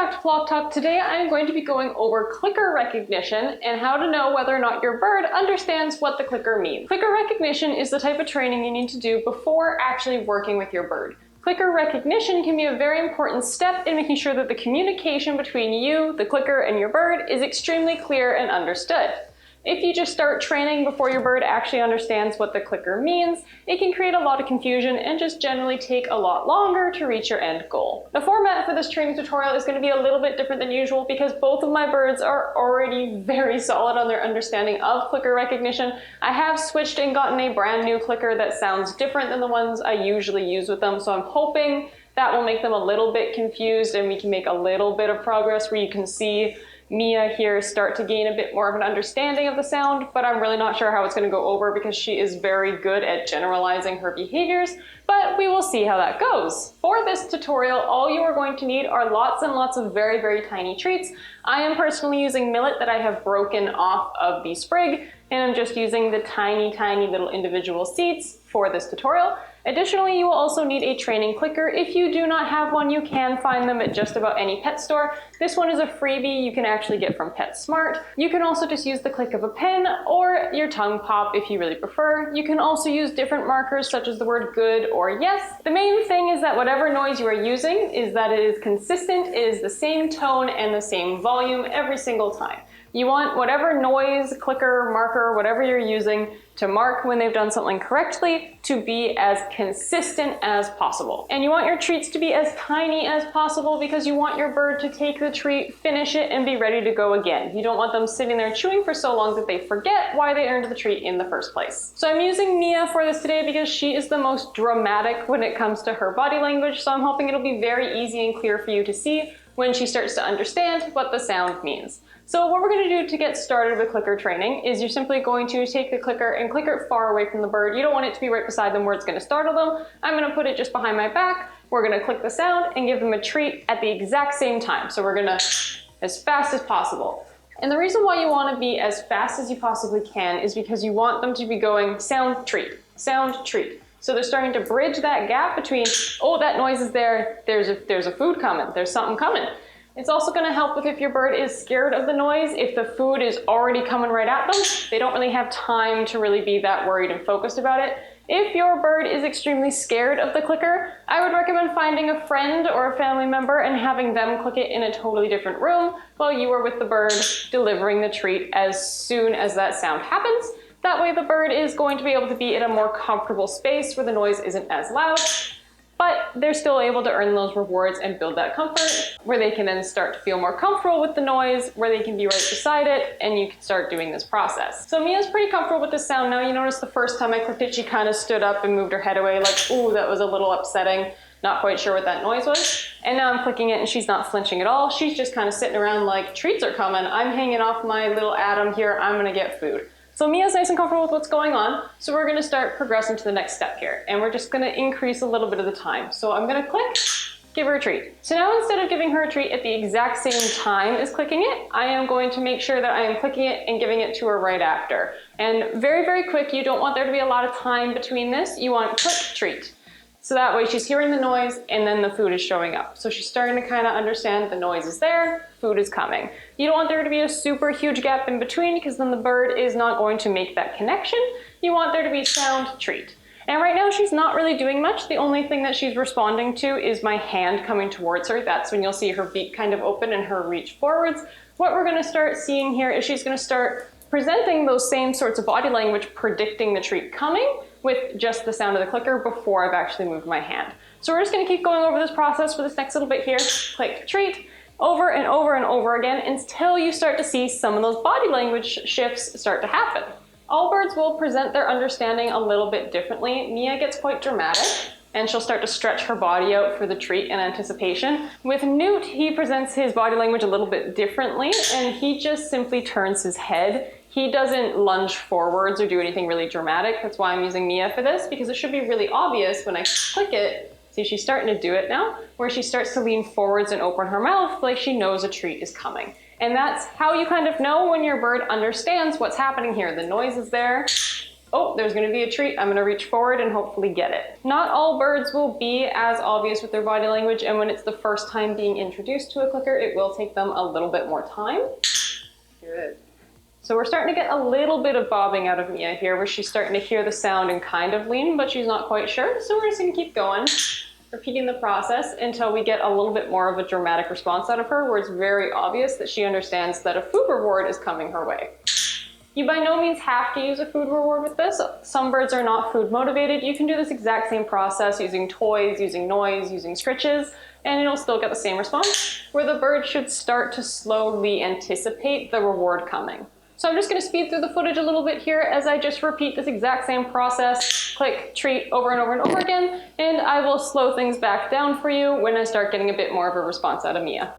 back to Flock Talk. Today I'm going to be going over clicker recognition and how to know whether or not your bird understands what the clicker means. Clicker recognition is the type of training you need to do before actually working with your bird. Clicker recognition can be a very important step in making sure that the communication between you, the clicker, and your bird is extremely clear and understood. If you just start training before your bird actually understands what the clicker means, it can create a lot of confusion and just generally take a lot longer to reach your end goal. The format for this training tutorial is going to be a little bit different than usual because both of my birds are already very solid on their understanding of clicker recognition. I have switched and gotten a brand new clicker that sounds different than the ones I usually use with them, so I'm hoping that will make them a little bit confused and we can make a little bit of progress where you can see Mia here start to gain a bit more of an understanding of the sound, but I'm really not sure how it's going to go over because she is very good at generalizing her behaviors, but we will see how that goes. For this tutorial, all you are going to need are lots and lots of very, very tiny treats. I am personally using millet that I have broken off of the sprig, and I'm just using the tiny, tiny little individual seeds for this tutorial. Additionally, you will also need a training clicker. If you do not have one, you can find them at just about any pet store. This one is a freebie you can actually get from PetSmart. You can also just use the click of a pen or your tongue pop if you really prefer. You can also use different markers such as the word good or yes. The main thing is that whatever noise you are using is that it is consistent, it is the same tone and the same volume every single time. You want whatever noise, clicker, marker, whatever you're using to mark when they've done something correctly to be as consistent as possible. And you want your treats to be as tiny as possible because you want your bird to take the treat, finish it, and be ready to go again. You don't want them sitting there chewing for so long that they forget why they earned the treat in the first place. So I'm using Mia for this today because she is the most dramatic when it comes to her body language, so I'm hoping it'll be very easy and clear for you to see when she starts to understand what the sound means. So what we're going to do to get started with clicker training is you're simply going to take the clicker and click it far away from the bird. You don't want it to be right beside them where it's going to startle them. I'm going to put it just behind my back. We're going to click the sound and give them a treat at the exact same time. So we're going to, as fast as possible. And the reason why you want to be as fast as you possibly can is because you want them to be going sound, treat, sound, treat. So they're starting to bridge that gap between, oh, that noise is there, there's a food coming, there's something coming. It's also going to help with if your bird is scared of the noise. If the food is already coming right at them, they don't really have time to really be that worried and focused about it. If your bird is extremely scared of the clicker, I would recommend finding a friend or a family member and having them click it in a totally different room while you are with the bird delivering the treat as soon as that sound happens. That way the bird is going to be able to be in a more comfortable space where the noise isn't as loud, but they're still able to earn those rewards and build that comfort where they can then start to feel more comfortable with the noise, where they can be right beside it, and you can start doing this process. So Mia's pretty comfortable with the sound now. You notice the first time I clicked it, she kind of stood up and moved her head away like, ooh, that was a little upsetting. Not quite sure what that noise was. And now I'm clicking it and she's not flinching at all. She's just kind of sitting around like, treats are coming. I'm hanging off my little atom here. I'm gonna get food. So Mia's nice and comfortable with what's going on, so we're gonna start progressing to the next step here, and we're just gonna increase a little bit of the time. So I'm gonna click, give her a treat. So now instead of giving her a treat at the exact same time as clicking it, I am going to make sure that I am clicking it and giving it to her right after. And very, very quick, you don't want there to be a lot of time between this. You want click, treat. So that way she's hearing the noise and then the food is showing up. So she's starting to kind of understand the noise is there, food is coming. You don't want there to be a super huge gap in between because then the bird is not going to make that connection. You want there to be sound, treat. And right now she's not really doing much. The only thing that she's responding to is my hand coming towards her. That's when you'll see her beak kind of open and her reach forwards. What we're gonna start seeing here is she's gonna start presenting those same sorts of body language, predicting the treat coming, with just the sound of the clicker before I've actually moved my hand. So we're just gonna keep going over this process for this next little bit here. Click, treat, over and over and over again until you start to see some of those body language shifts start to happen. All birds will present their understanding a little bit differently. Mia gets quite dramatic and she'll start to stretch her body out for the treat in anticipation. With Newt, he presents his body language a little bit differently and he just simply turns his head. He doesn't lunge forwards or do anything really dramatic. That's why I'm using Mia for this, because it should be really obvious when I click it. See, she's starting to do it now, where she starts to lean forwards and open her mouth like she knows a treat is coming. And that's how you kind of know when your bird understands what's happening here. The noise is there, oh, there's going to be a treat, I'm going to reach forward and hopefully get it. Not all birds will be as obvious with their body language, and when it's the first time being introduced to a clicker, it will take them a little bit more time. Good. So we're starting to get a little bit of bobbing out of Mia here, where she's starting to hear the sound and kind of lean, but she's not quite sure. So we're just going to keep going, repeating the process until we get a little bit more of a dramatic response out of her, where it's very obvious that she understands that a food reward is coming her way. You by no means have to use a food reward with this. Some birds are not food motivated. You can do this exact same process using toys, using noise, using scritches, and you'll still get the same response, where the bird should start to slowly anticipate the reward coming. So I'm just going to speed through the footage a little bit here as I just repeat this exact same process, click, treat, over and over and over again, and I will slow things back down for you when I start getting a bit more of a response out of Mia.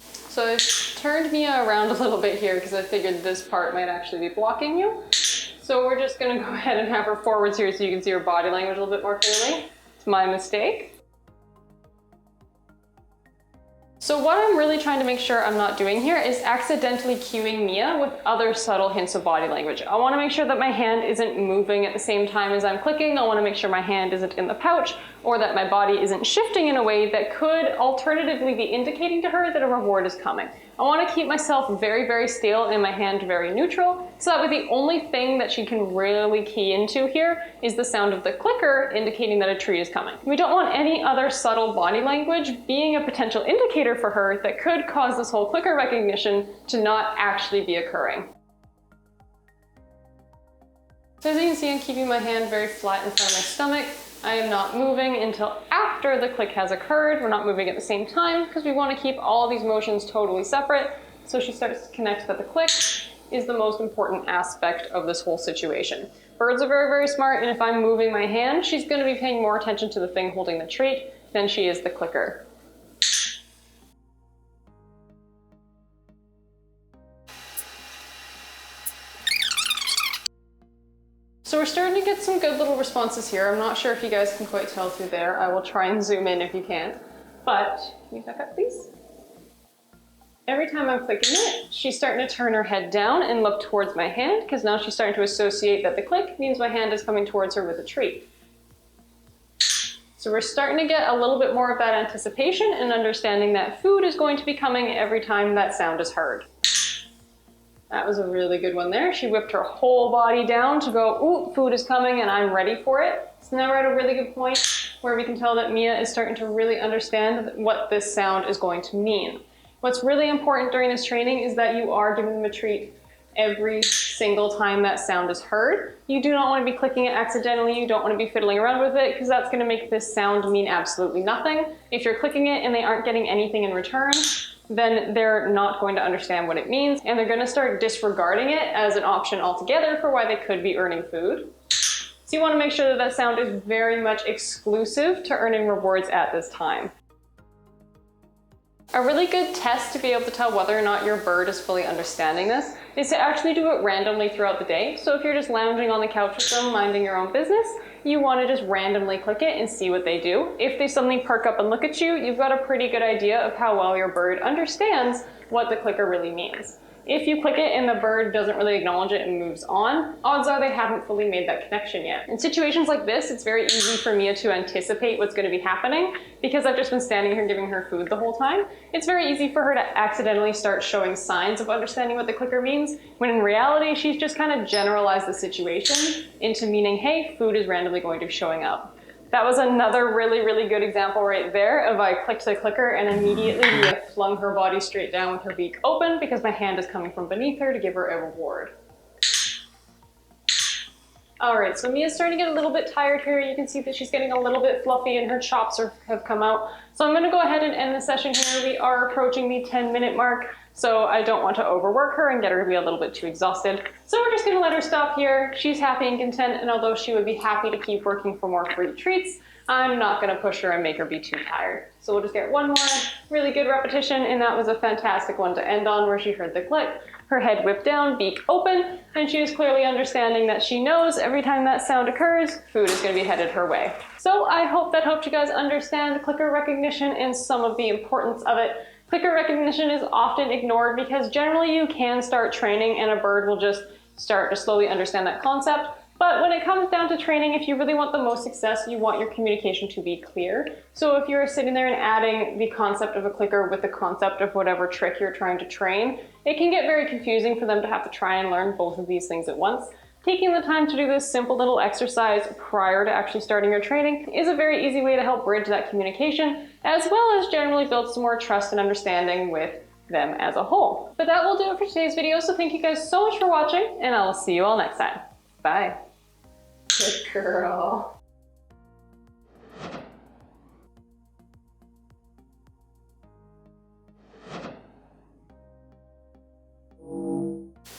So I've turned Mia around a little bit here because I figured this part might actually be blocking you. So we're just going to go ahead and have her forwards here so you can see her body language a little bit more clearly. It's my mistake. So what I'm really trying to make sure I'm not doing here is accidentally cueing Mia with other subtle hints of body language. I want to make sure that my hand isn't moving at the same time as I'm clicking. I want to make sure my hand isn't in the pouch, or that my body isn't shifting in a way that could alternatively be indicating to her that a reward is coming. I want to keep myself very, very still and my hand very neutral, so that way the only thing that she can really key into here is the sound of the clicker indicating that a treat is coming. We don't want any other subtle body language being a potential indicator for her that could cause this whole clicker recognition to not actually be occurring. So as you can see, I'm keeping my hand very flat in front of my stomach. I am not moving until after the click has occurred. We're not moving at the same time because we want to keep all these motions totally separate. So she starts to connect that the click is the most important aspect of this whole situation. Birds are very, very smart, and if I'm moving my hand, she's going to be paying more attention to the thing holding the treat than she is the clicker. So we're starting to get some good little responses here. I'm not sure if you guys can quite tell through there. I will try and zoom in if you can't. But, can you back up please? Every time I'm clicking it, she's starting to turn her head down and look towards my hand, because now she's starting to associate that the click means my hand is coming towards her with a treat. So we're starting to get a little bit more of that anticipation and understanding that food is going to be coming every time that sound is heard. That was a really good one there. She whipped her whole body down to go, ooh, food is coming and I'm ready for it. So now we're at a really good point where we can tell that Mia is starting to really understand what this sound is going to mean. What's really important during this training is that you are giving them a treat every single time that sound is heard. You do not want to be clicking it accidentally. You don't want to be fiddling around with it, because that's going to make this sound mean absolutely nothing. If you're clicking it and they aren't getting anything in return, then they're not going to understand what it means, and they're going to start disregarding it as an option altogether for why they could be earning food. So you want to make sure that that sound is very much exclusive to earning rewards at this time. A really good test to be able to tell whether or not your bird is fully understanding this is to actually do it randomly throughout the day. So if you're just lounging on the couch with them, minding your own business, you want to just randomly click it and see what they do. If they suddenly perk up and look at you, you've got a pretty good idea of how well your bird understands what the clicker really means. If you click it and the bird doesn't really acknowledge it and moves on, odds are they haven't fully made that connection yet. In situations like this, it's very easy for Mia to anticipate what's going to be happening because I've just been standing here giving her food the whole time. It's very easy for her to accidentally start showing signs of understanding what the clicker means, when in reality, she's just kind of generalized the situation into meaning, hey, food is randomly going to be showing up. That was another really, really good example right there of I clicked the clicker and immediately Mia flung her body straight down with her beak open because my hand is coming from beneath her to give her a reward. All right, so Mia's starting to get a little bit tired here. You can see that she's getting a little bit fluffy and her chops have come out. So I'm gonna go ahead and end the session here. We are approaching the 10-minute mark, so I don't want to overwork her and get her to be a little bit too exhausted. So we're just gonna let her stop here. She's happy and content, and although she would be happy to keep working for more free treats, I'm not gonna push her and make her be too tired. So we'll just get one more really good repetition, and that was a fantastic one to end on where she heard the click. Her head whipped down, beak open, and she is clearly understanding that she knows every time that sound occurs, food is going to be headed her way. So I hope that helped you guys understand clicker recognition and some of the importance of it. Clicker recognition is often ignored because generally you can start training and a bird will just start to slowly understand that concept. But when it comes down to training, if you really want the most success, you want your communication to be clear. So if you're sitting there and adding the concept of a clicker with the concept of whatever trick you're trying to train, it can get very confusing for them to have to try and learn both of these things at once. Taking the time to do this simple little exercise prior to actually starting your training is a very easy way to help bridge that communication, as well as generally build some more trust and understanding with them as a whole. But that will do it for today's video, so thank you guys so much for watching, and I'll see you all next time. Bye. Good girl.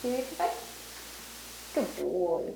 You ready to bed? Good boy.